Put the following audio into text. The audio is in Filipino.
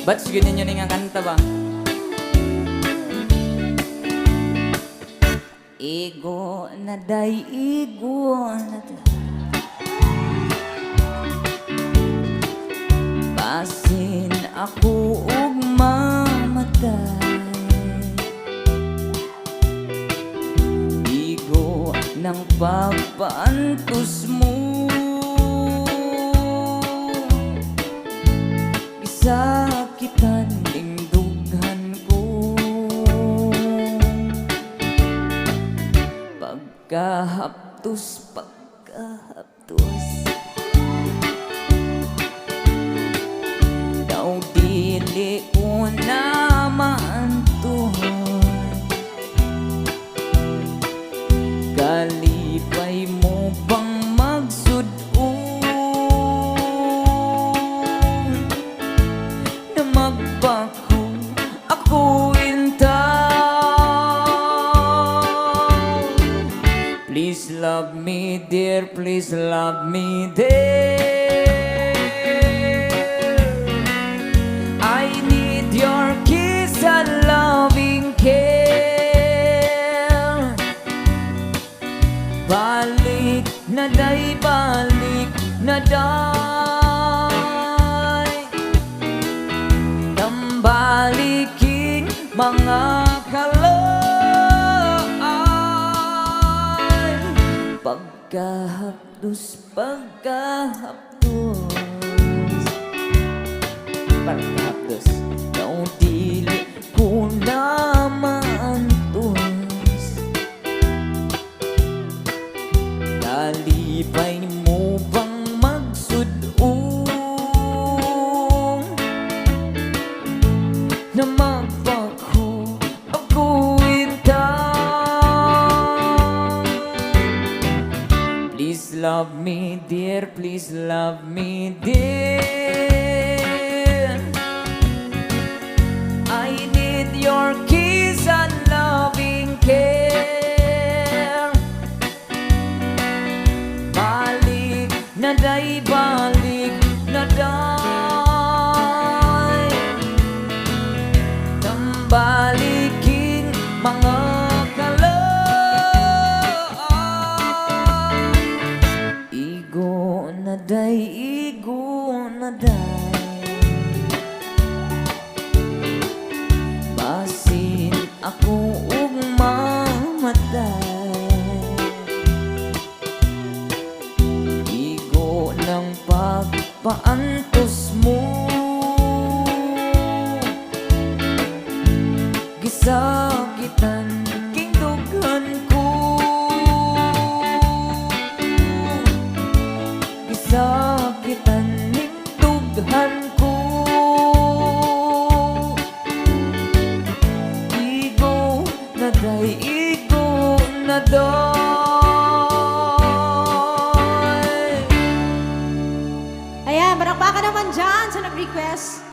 Ba't ganyan yun nga kanta ba? Igo na day, igo na day, basin ako ug mamatay. Igo ng pagpaantos mo, isakitan ning dughan ko. Pagkahaptos, pagkahaptos, daw dili ko na maantuhon. Kalipay mo bang magsud-on na magbako ako intaw? Please love me dear, please love me dear. I need your kiss and loving care. Balik na day, balik na day, tambaliking mga kalay. Pagkahapdos, pagkahapdos, pagkahapdos, daw dili ko na maantos. Kalipay mo bang magsud-on na magpako ako intaw? Please love me dear, please love me dear. I need your kiss and loving care. Balik na day, balik na day, tambaliking mga kalay. Igo na day, igo na day, basin ako ug mamatay. Igo ng pagpaantos mo, gisakitan king dughan ko. Gisakitan ning dughan ko. Igo na day, igo na day. Ayan, barakbaka naman dyan sa nag-request.